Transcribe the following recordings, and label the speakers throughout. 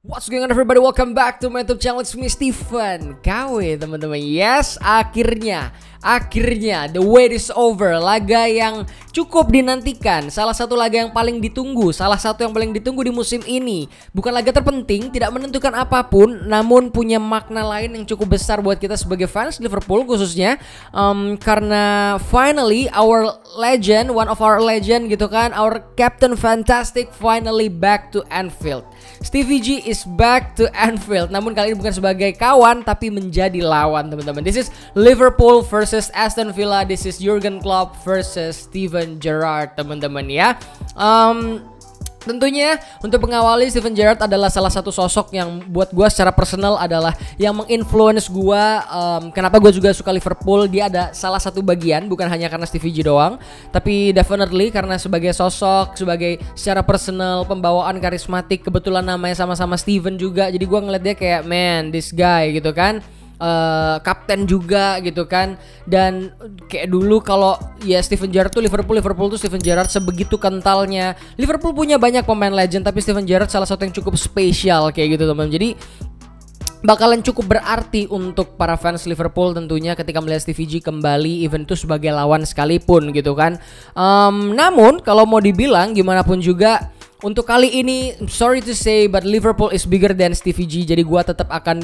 Speaker 1: What's going on everybody, welcome back to my YouTube channel, it's me Steven. KW teman-teman, yes akhirnya the wait is over. Laga yang cukup dinantikan, salah satu laga yang paling ditunggu, salah satu yang paling ditunggu di musim ini. Bukan laga terpenting, tidak menentukan apapun, namun punya makna lain yang cukup besar buat kita sebagai fans Liverpool khususnya. Karena finally our legend, one of our legend gitu kan, our Captain Fantastic finally back to Anfield. Stevie G is back to Anfield, namun kali ini bukan sebagai kawan tapi menjadi lawan teman-teman. This is Liverpool versus Aston Villa. This is Jurgen Klopp versus Steven Gerrard teman-teman ya. Tentunya untuk pengawali, Steven Gerrard adalah salah satu sosok yang buat gue secara personal adalah yang menginfluence gue. Kenapa gue juga suka Liverpool? Dia ada salah satu bagian, bukan hanya karena Stevie G doang, tapi definitely karena sebagai sosok, sebagai secara personal, pembawaan karismatik. Kebetulan namanya sama-sama Steven juga, jadi gue ngeliat dia kayak man, this guy gitu kan. Kapten juga gitu kan. Dan kayak dulu kalau ya Steven Gerrard tuh Liverpool tuh Steven Gerrard sebegitu kentalnya. Liverpool punya banyak pemain legend, tapi Steven Gerrard salah satu yang cukup spesial kayak gitu teman. Jadi bakalan cukup berarti untuk para fans Liverpool tentunya ketika melihat Stevie G kembali, even itu sebagai lawan sekalipun gitu kan. Namun kalau mau dibilang gimana pun juga, untuk kali ini, sorry to say, but Liverpool is bigger than Stevie G. Jadi gue tetap akan,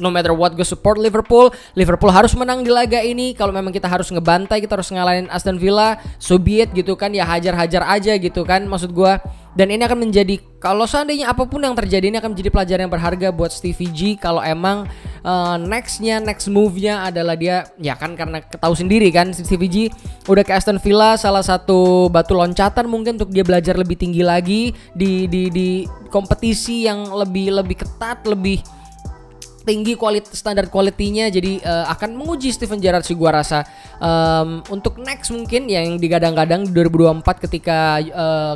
Speaker 1: no matter what, gue support Liverpool. Liverpool harus menang di laga ini. Kalau memang kita harus ngebantai, kita harus ngalahin Aston Villa, so be it gitu kan. Ya hajar-hajar aja gitu kan, maksud gue. Dan ini akan menjadi, kalau seandainya apapun yang terjadi, ini akan menjadi pelajaran yang berharga buat Stevie G. Kalau emang next move-nya adalah dia, ya kan karena ketahui sendiri kan, Stevie G udah ke Aston Villa, salah satu batu loncatan mungkin untuk dia belajar lebih tinggi lagi di kompetisi yang lebih ketat, lebih tinggi standar kualitinya. Jadi akan menguji Steven Gerrard sih gua rasa. Untuk next mungkin yang digadang-gadang 2024 ketika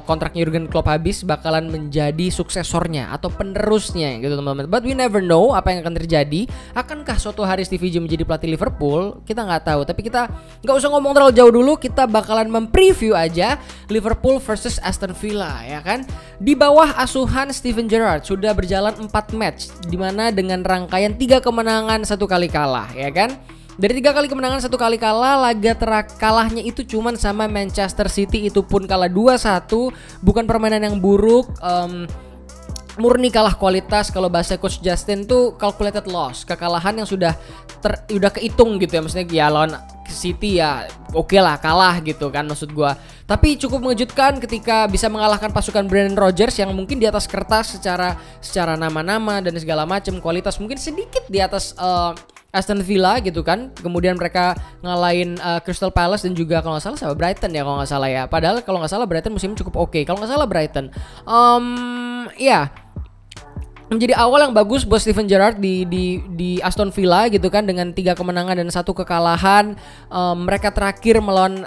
Speaker 1: kontraknya Jurgen Klopp habis bakalan menjadi suksesornya atau penerusnya gitu teman-teman. But we never know apa yang akan terjadi. Akankah suatu hari Stevie G menjadi pelatih Liverpool? Kita nggak tahu. Tapi kita nggak usah ngomong terlalu jauh dulu. Kita bakalan mempreview aja Liverpool versus Aston Villa ya kan. Di bawah asuhan Steven Gerrard sudah berjalan 4 match, dimana dengan rangkaian 3 kemenangan 1 kali kalah ya kan. Dari 3 kali kemenangan 1 kali kalah, laga kalahnya itu cuman sama Manchester City, itu pun kalah 2-1. Bukan permainan yang buruk, murni kalah kualitas. Kalau bahasa Coach Justin tuh calculated loss, kekalahan yang sudah kehitung gitu ya. Maksudnya ya lawan City ya oke lah kalah gitu kan maksud gua. Tapi cukup mengejutkan ketika bisa mengalahkan pasukan Brendan Rodgers yang mungkin di atas kertas secara nama-nama dan segala macam kualitas mungkin sedikit di atas Aston Villa gitu kan. Kemudian mereka ngalahin Crystal Palace dan juga kalau nggak salah sama Brighton ya kalau nggak salah ya. Padahal kalau nggak salah Brighton musim cukup oke. Kalau nggak salah Brighton ya menjadi awal yang bagus buat Steven Gerrard di Aston Villa gitu kan, dengan 3 kemenangan dan 1 kekalahan. Mereka terakhir melawan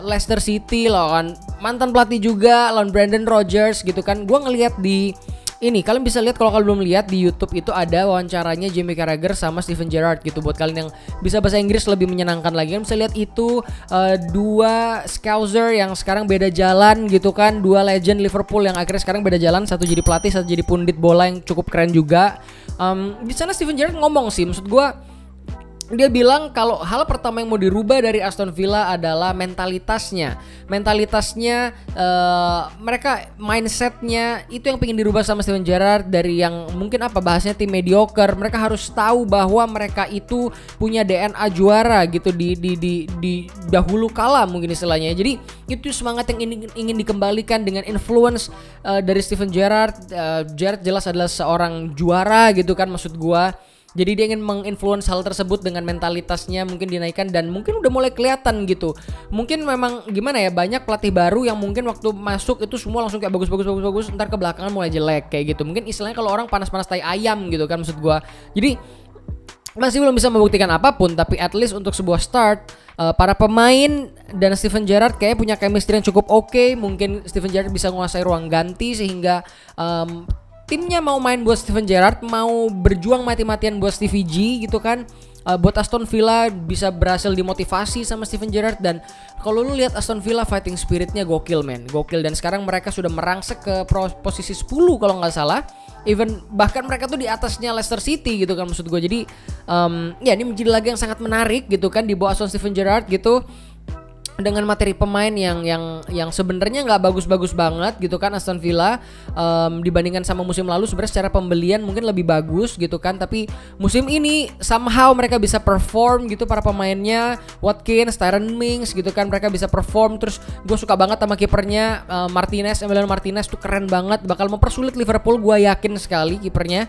Speaker 1: Leicester City, lawan mantan pelatih juga, lawan Brendan Rodgers gitu kan. Gua ngelihat di ini, kalian bisa lihat kalau kalian belum lihat di YouTube itu ada wawancaranya Jamie Carragher sama Steven Gerrard gitu. Buat kalian yang bisa bahasa Inggris lebih menyenangkan lagi, kalian bisa lihat itu dua Scouser yang sekarang beda jalan gitu kan, 2 legend Liverpool yang akhirnya sekarang beda jalan, satu jadi pelatih, satu jadi pundit bola yang cukup keren juga. Di sana Steven Gerrard ngomong sih, maksud gua dia bilang kalau hal pertama yang mau dirubah dari Aston Villa adalah mentalitasnya. Mereka mindsetnya itu yang pengen dirubah sama Steven Gerrard. Dari yang mungkin bahasanya tim mediocre, mereka harus tahu bahwa mereka itu punya DNA juara gitu di dahulu kala mungkin istilahnya. Jadi itu semangat yang ingin dikembalikan dengan influence dari Steven Gerrard. Gerrard jelas adalah seorang juara gitu kan maksud gua. Jadi dia ingin menginfluence hal tersebut dengan mentalitasnya mungkin dinaikkan, dan mungkin udah mulai kelihatan gitu. Mungkin memang gimana ya, banyak pelatih baru yang mungkin waktu masuk itu semua langsung kayak bagus, ntar ke belakangan mulai jelek kayak gitu. Mungkin istilahnya kalau orang panas-panas tai ayam gitu kan maksud gua. Jadi masih belum bisa membuktikan apapun, tapi at least untuk sebuah start, para pemain dan Steven Gerrard kayak punya chemistry yang cukup oke. Mungkin Steven Gerrard bisa menguasai ruang ganti sehingga timnya mau main buat Steven Gerrard, mau berjuang mati-matian buat Stevie G gitu kan. buat Aston Villa bisa berhasil dimotivasi sama Steven Gerrard. Dan kalau lu lihat Aston Villa fighting spiritnya gokil men, gokil. Dan sekarang mereka sudah merangsek ke posisi 10 kalau nggak salah. Even bahkan mereka tuh di atasnya Leicester City gitu kan maksud gue. Jadi ya ini menjadi laga yang sangat menarik gitu kan di bawah Aston Steven Gerrard gitu. Dengan materi pemain yang sebenarnya nggak bagus-bagus banget gitu kan Aston Villa dibandingkan sama musim lalu. Sebenarnya secara pembelian mungkin lebih bagus gitu kan, tapi musim ini somehow mereka bisa perform gitu, para pemainnya Watkins, Tyrone Mings gitu kan, mereka bisa perform. Terus gue suka banget sama kipernya Emiliano Martinez tuh keren banget, bakal mempersulit Liverpool, gue yakin sekali kipernya.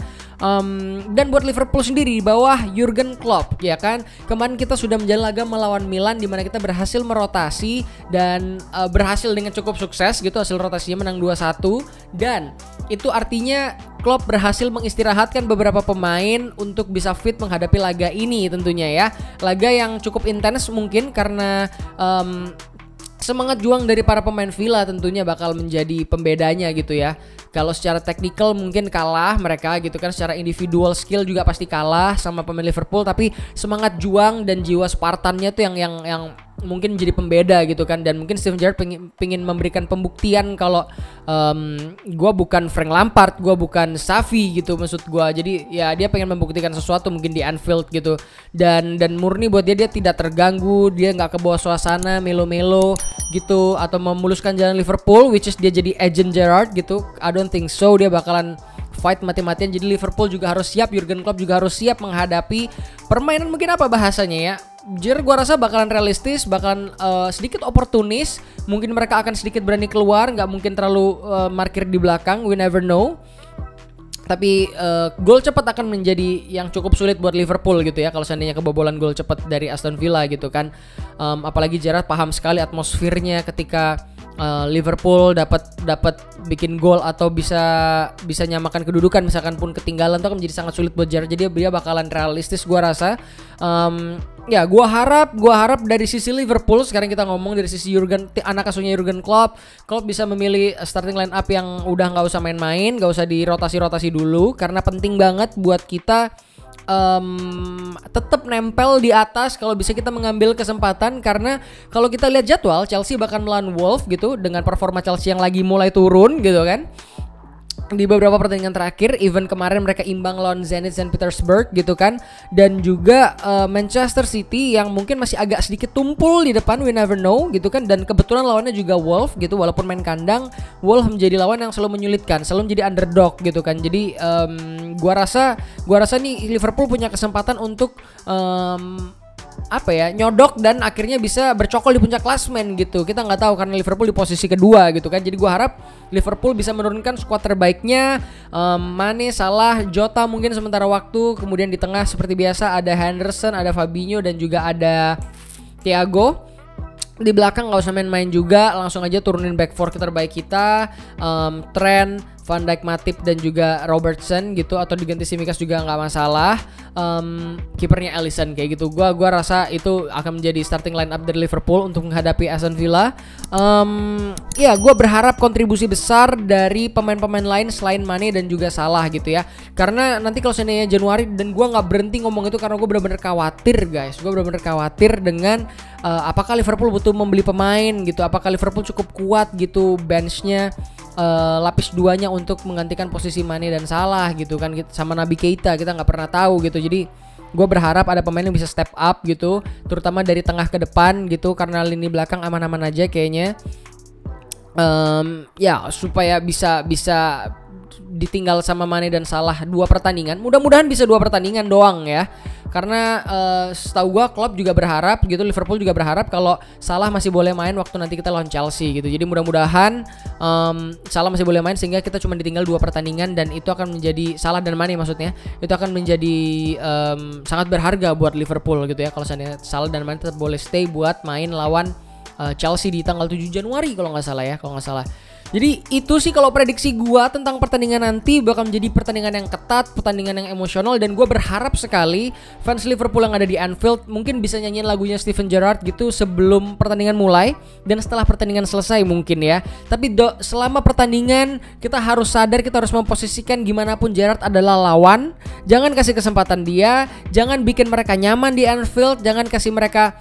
Speaker 1: Dan buat Liverpool sendiri di bawah Jurgen Klopp ya kan, kemarin kita sudah menjalani laga melawan Milan di mana kita berhasil merotasi dan berhasil dengan cukup sukses gitu, hasil rotasinya menang 2-1. Dan itu artinya Klopp berhasil mengistirahatkan beberapa pemain untuk bisa fit menghadapi laga ini tentunya ya. Laga yang cukup intens mungkin karena semangat juang dari para pemain Villa tentunya bakal menjadi pembedanya gitu ya. Kalau secara teknikal mungkin kalah mereka gitu kan, secara individual skill juga pasti kalah sama pemain Liverpool, tapi semangat juang dan jiwa Spartannya tuh yang mungkin jadi pembeda gitu kan. Dan mungkin Steven Gerrard pengen memberikan pembuktian kalau gue bukan Frank Lampard, gue bukan Xavi gitu maksud gue. Jadi ya dia pengen membuktikan sesuatu mungkin di Anfield gitu. Dan murni buat dia tidak terganggu, dia nggak ke bawah suasana melo-melo gitu atau memuluskan jalan Liverpool, which is dia jadi agent Gerrard gitu. I don't think so, dia bakalan fight mati-matian. Jadi Liverpool juga harus siap, Jurgen Klopp juga harus siap menghadapi permainan mungkin apa bahasanya ya, gua rasa bakalan realistis, bakalan sedikit oportunis. Mungkin mereka akan sedikit berani keluar, nggak mungkin terlalu markir di belakang, we never know. Tapi gol cepat akan menjadi yang cukup sulit buat Liverpool gitu ya, kalau seandainya kebobolan gol cepat dari Aston Villa gitu kan. Apalagi Gerrard paham sekali atmosfernya ketika Liverpool dapat bikin gol atau bisa nyamakan kedudukan misalkan pun ketinggalan, itu akan menjadi sangat sulit buat Gerrard. Jadi dia bakalan realistis gua rasa. Ya gua harap dari sisi Liverpool, sekarang kita ngomong dari sisi anak asuhnya Jurgen Klopp bisa memilih starting line up yang udah nggak usah main-main, nggak usah dirotasi dulu, karena penting banget buat kita tetap nempel di atas kalau bisa kita mengambil kesempatan. Karena kalau kita lihat jadwal, Chelsea bahkan melawan Wolves gitu, dengan performa Chelsea yang lagi mulai turun gitu kan di beberapa pertandingan terakhir. Even kemarin mereka imbang lawan Zenit St. Petersburg gitu kan. Dan juga Manchester City yang mungkin masih agak sedikit tumpul di depan, we never know gitu kan. Dan kebetulan lawannya juga Wolves gitu, walaupun main kandang, Wolves menjadi lawan yang selalu menyulitkan, selalu menjadi underdog gitu kan. Jadi gua rasa nih Liverpool punya kesempatan untuk nyodok dan akhirnya bisa bercokol di puncak klasmen gitu. Kita nggak tahu karena Liverpool di posisi kedua gitu kan. Jadi gue harap Liverpool bisa menurunkan skuad terbaiknya, Mane, Salah, Jota mungkin sementara waktu. Kemudian di tengah seperti biasa ada Henderson, ada Fabinho dan juga ada Thiago. Di belakang nggak usah main-main juga, langsung aja turunin back four terbaik kita, Trent, Van Dijk, Matip dan juga Robertson gitu, atau diganti Tsimikas juga nggak masalah. Kipernya Alisson kayak gitu. Gua rasa itu akan menjadi starting line up dari Liverpool untuk menghadapi Aston Villa. Ya gua berharap kontribusi besar dari pemain-pemain lain selain Mane dan juga Salah gitu ya. Karena nanti kalau seandainya Januari, dan gua nggak berhenti ngomong itu karena gua benar-benar khawatir guys. Gua benar-benar khawatir dengan apakah Liverpool butuh membeli pemain gitu, apakah Liverpool cukup kuat gitu benchnya, lapis duanya untuk menggantikan posisi Mane dan Salah gitu kan, sama Naby Keita kita nggak pernah tahu gitu. Jadi gue berharap ada pemain yang bisa step up gitu, terutama dari tengah ke depan gitu, karena lini belakang aman-aman aja kayaknya. Ya supaya bisa ditinggal sama Mane dan Salah 2 pertandingan. Mudah-mudahan bisa 2 pertandingan doang ya. Karena setahu gua Klopp juga berharap gitu, Liverpool juga berharap kalau Salah masih boleh main waktu nanti kita lawan Chelsea gitu. Jadi mudah-mudahan Salah masih boleh main sehingga kita cuma ditinggal 2 pertandingan, dan itu akan menjadi, Salah dan Mane maksudnya, itu akan menjadi sangat berharga buat Liverpool gitu ya. Kalau seandainya Salah dan Mane tetap boleh stay buat main lawan Chelsea di tanggal 7 Januari kalau nggak salah ya, Jadi itu sih kalau prediksi gua tentang pertandingan nanti bakal menjadi pertandingan yang ketat, pertandingan yang emosional, dan gua berharap sekali fans Liverpool yang ada di Anfield mungkin bisa nyanyiin lagunya Steven Gerrard gitu sebelum pertandingan mulai dan setelah pertandingan selesai mungkin ya. Tapi selama pertandingan kita harus sadar, kita harus memposisikan gimana pun Gerrard adalah lawan. Jangan kasih kesempatan dia, jangan bikin mereka nyaman di Anfield, jangan kasih mereka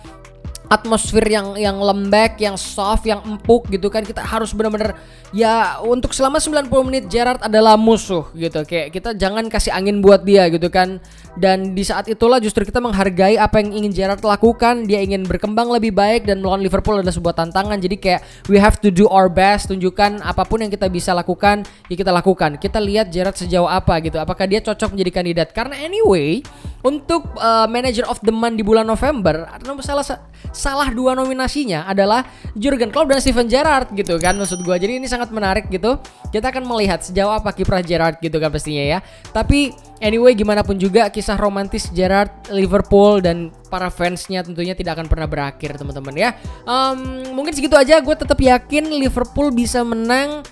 Speaker 1: atmosfer yang lembek, yang soft, yang empuk gitu kan. Kita harus benar-benar ya untuk selama 90 menit Gerrard adalah musuh gitu. Kayak kita jangan kasih angin buat dia gitu kan. Dan di saat itulah justru kita menghargai apa yang ingin Gerrard lakukan. Dia ingin berkembang lebih baik dan melawan Liverpool adalah sebuah tantangan. Jadi kayak we have to do our best, tunjukkan apapun yang kita bisa lakukan, ya kita lakukan. Kita lihat Gerrard sejauh apa gitu. Apakah dia cocok menjadi kandidat? Karena anyway, untuk Manager of the Month di bulan November, salah dua nominasinya adalah Jurgen Klopp dan Steven Gerrard gitu kan, maksud gue. Jadi ini sangat menarik gitu. Kita akan melihat sejauh apa kiprah Gerrard gitu kan pastinya ya. Tapi anyway, gimana pun juga kisah romantis Gerrard, Liverpool dan para fansnya tentunya tidak akan pernah berakhir teman-teman ya. Mungkin segitu aja. Gue tetap yakin Liverpool bisa menang.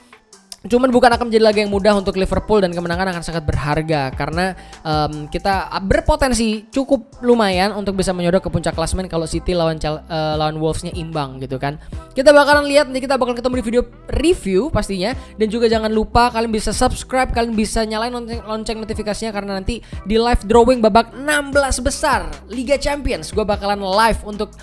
Speaker 1: Cuman bukan akan menjadi laga yang mudah untuk Liverpool dan kemenangan akan sangat berharga karena kita berpotensi cukup lumayan untuk bisa menyodok ke puncak klasemen kalau City lawan Wolves-nya imbang gitu kan. Kita bakalan lihat, nanti kita bakal ketemu di video review pastinya. Dan juga jangan lupa kalian bisa subscribe, kalian bisa nyalain lonceng notifikasinya karena nanti di live drawing babak 16 besar Liga Champions gue bakalan live untuk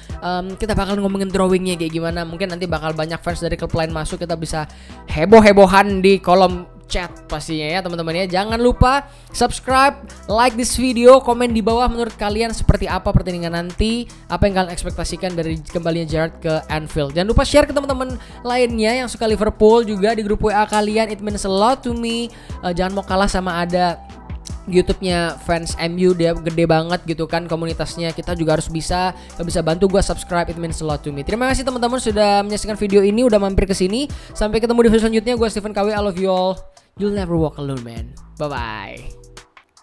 Speaker 1: kita bakalan ngomongin drawingnya kayak gimana. Mungkin nanti bakal banyak fans dari klub lain masuk, kita bisa heboh-hebohan di kolom chat pastinya ya teman-teman ya. Jangan lupa subscribe, like this video, komen di bawah menurut kalian seperti apa pertandingan nanti, apa yang kalian ekspektasikan dari kembalinya Gerrard ke Anfield. Jangan lupa share ke teman-teman lainnya yang suka Liverpool juga di grup WA kalian, it means a lot to me. Jangan mau kalah sama ada YouTube-nya fans MU, dia gede banget gitu kan komunitasnya. Kita juga harus bisa bantu gue subscribe, it means a lot to me. Terima kasih teman-teman sudah menyaksikan video ini, udah mampir ke sini. Sampai ketemu di video selanjutnya. Gue Steven KW, I love you all. You'll never walk alone, man. Bye bye.